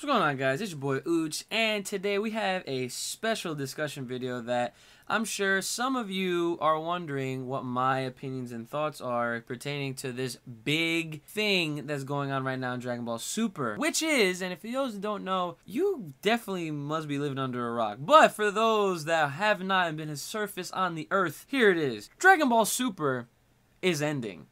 What's going on, guys? It's your boy Uchi, and today we have a special discussion video that I'm sure some of you are wondering what my opinions and thoughts are pertaining to this big thing that's going on right now in Dragon Ball Super, which is, and if those who don't know, you definitely must be living under a rock, but for those that have not been surfaced on the earth, here it is. Dragon Ball Super is ending.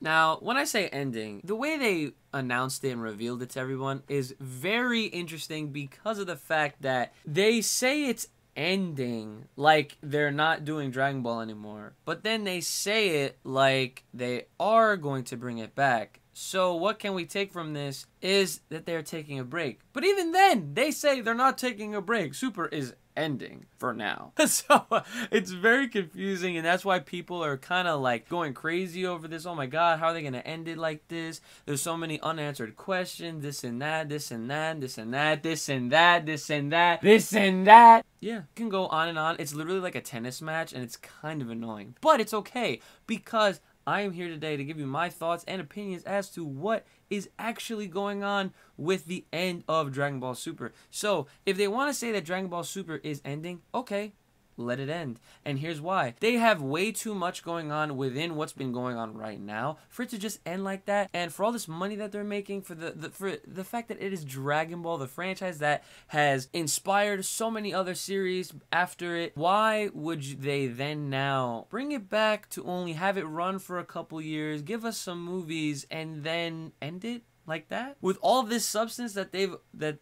Now, when I say ending, the way they announced it and revealed it to everyone is very interesting because of the fact that they say it's ending like they're not doing Dragon Ball anymore, but then they say it like they are going to bring it back. So what can we take from this is that they're taking a break. But even then, they say they're not taking a break. Super is ending for now. So it's very confusing, and that's why people are kind of like going crazy over this. Oh my god, how are they going to end it like this? There's so many unanswered questions, this and that, this and that, this and that, this and that, this and that, this and that. Yeah, you can go on and on. It's literally like a tennis match, and it's kind of annoying. But it's okay, because I am here today to give you my thoughts and opinions as to what is actually going on with the end of Dragon Ball Super. So, if they want to say that Dragon Ball Super is ending, okay, let it end. And here's why. They have way too much going on within what's been going on right now for it to just end like that. And for all this money that they're making, for the fact that it is Dragon Ball, the franchise that has inspired so many other series after it, why would they then now bring it back to only have it run for a couple years, give us some movies, and then end it like that? With all this substance that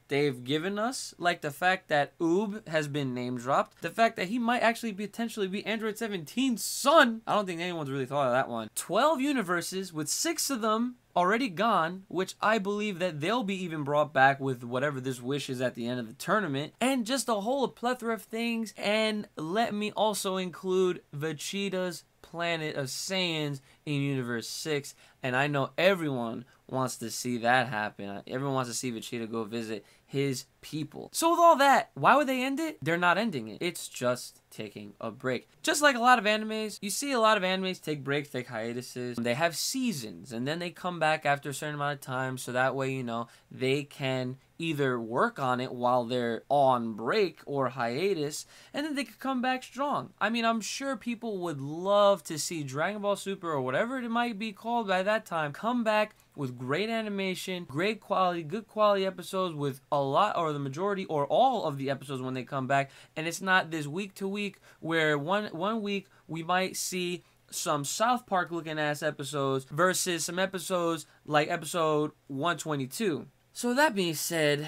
they've given us, like the fact that Oob has been name dropped, the fact that he might actually potentially be Android 17's son. I don't think anyone's really thought of that one. 12 universes with 6 of them already gone, which I believe that they'll be even brought back with whatever this wish is at the end of the tournament, and just a whole plethora of things. And let me also include Vegeta's planet of Saiyans in Universe 6, and I know everyone wants to see that happen. Everyone wants to see Vegeta go visit his people. So with all that, why would they end it? They're not ending it. It's just taking a break. Just like a lot of animes, you see a lot of animes take breaks, take hiatuses. They have seasons, and then they come back after a certain amount of time, so that way, you know, they can either work on it while they're on break or hiatus, and then they could come back strong. I mean, I'm sure people would love to see Dragon Ball Super, or whatever it might be called by that time, come back with great animation, great quality, good quality episodes with a lot, or the majority, or all of the episodes when they come back. And it's not this week to week where one week we might see some South Park looking ass episodes versus some episodes like episode 122. So that being said,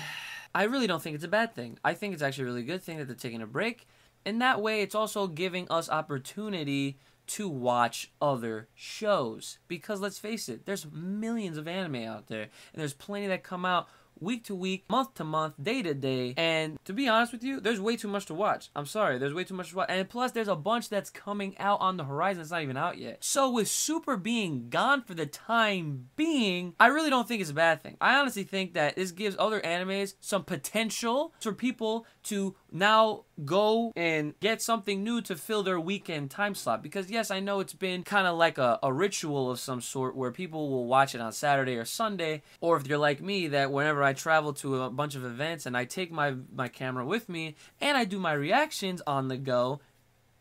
I really don't think it's a bad thing. I think it's actually a really good thing that they're taking a break. And that way it's also giving us opportunity to watch other shows, because let's face it, there's millions of anime out there, and there's plenty that come out week to week, month to month, day to day, and to be honest with you, there's way too much to watch. I'm sorry, there's way too much to watch, and plus there's a bunch that's coming out on the horizon that's not even out yet. So with Super being gone for the time being, I really don't think it's a bad thing. I honestly think that this gives other animes some potential for people to now go and get something new to fill their weekend time slot. Because yes, I know it's been kind of like a ritual of some sort where people will watch it on Saturday or Sunday, or if you're like me, that whenever I travel to a bunch of events and I take my camera with me and I do my reactions on the go,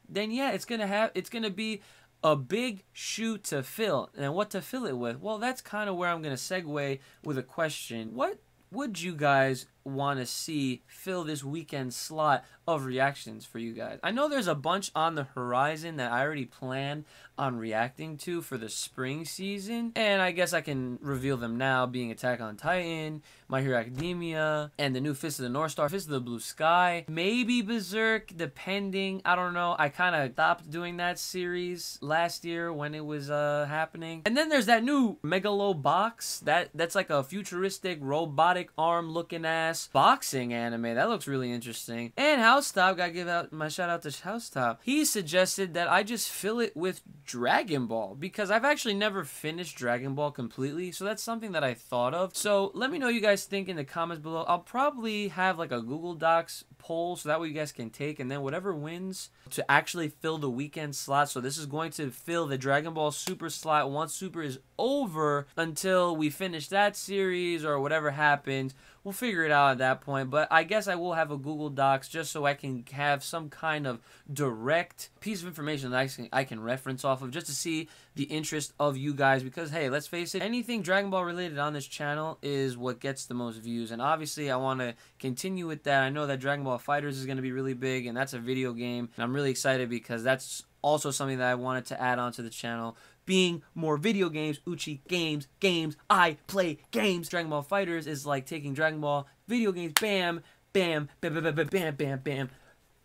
then yeah, it's gonna be a big shoe to fill. And what to fill it with? Well, that's kind of where I'm gonna segue with a question. What would you guys want to see fill this weekend slot of reactions for you guys? I know there's a bunch on the horizon that I already plan on reacting to for the spring season, and I guess I can reveal them now, being Attack on Titan, My Hero Academia, and the new Fist of the North Star, Fist of the Blue Sky, maybe Berserk, depending. I don't know. I kind of stopped doing that series last year when it was happening. And then there's that new Megalobox, that's like a futuristic robotic arm looking ass boxing anime. That looks really interesting. And Housetop, gotta give out my shout out to Housetop. He suggested that I just fill it with Dragon Ball, because I've actually never finished Dragon Ball completely, so that's something that I thought of. So let me know what you guys think in the comments below. I'll probably have like a Google Docs poll so that way you guys can take, and then whatever wins to actually fill the weekend slot. So this is going to fill the Dragon Ball Super slot once Super is over until we finish that series or whatever happens. We'll figure it out at that point, but I guess I will have a Google Docs just so I can have some kind of direct piece of information that I can reference off of, just to see the interest of you guys, because hey, let's face it, anything Dragon Ball related on this channel is what gets the most views, and obviously I want to continue with that. I know that Dragon Ball FighterZ is going to be really big, and that's a video game, and I'm really excited because that's also something that I wanted to add on to the channel. Being more video games, Uchi games, I play games. Dragon Ball FighterZ is like taking Dragon Ball video games, bam, bam, bam, bam, bam, bam, bam, bam,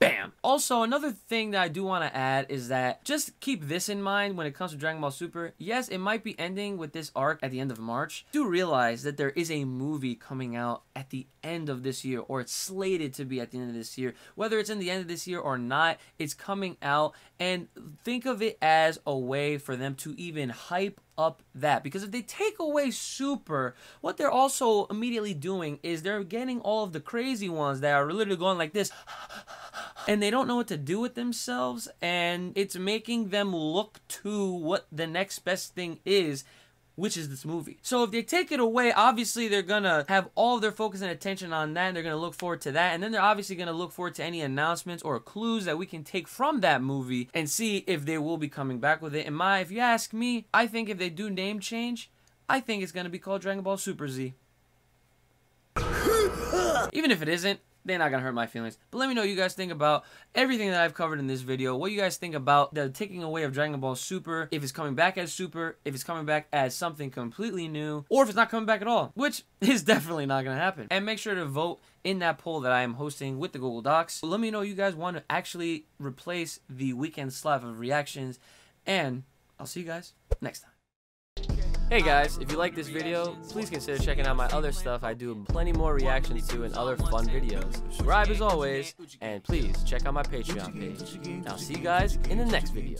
bam. Also, another thing that I do want to add is that just keep this in mind when it comes to Dragon Ball Super. Yes, it might be ending with this arc at the end of March. Do realize that there is a movie coming out at the end of this year, or it's slated to be at the end of this year. Whether it's in the end of this year or not, it's coming out, and think of it as a way for them to even hype up that, because if they take away Super, what they're also immediately doing is they're getting all of the crazy ones that are literally going like this and they don't know what to do with themselves, and it's making them look to what the next best thing is, which is this movie. So if they take it away, obviously they're gonna have all of their focus and attention on that, and they're gonna look forward to that, and then they're obviously gonna look forward to any announcements or clues that we can take from that movie and see if they will be coming back with it. And if you ask me, I think if they do name change, I think it's gonna be called Dragon Ball Super Z. Even if it isn't, they're not gonna hurt my feelings. But let me know what you guys think about everything that I've covered in this video. What you guys think about the taking away of Dragon Ball Super, if it's coming back as Super, if it's coming back as something completely new, or if it's not coming back at all, which is definitely not gonna happen. And make sure to vote in that poll that I am hosting with the Google Docs. Let me know you guys want to actually replace the weekend slot of reactions, and I'll see you guys next time. Hey guys, if you like this video, please consider checking out my other stuff. I do plenty more reactions to and other fun videos. Subscribe as always, and please check out my Patreon page. And I'll see you guys in the next video.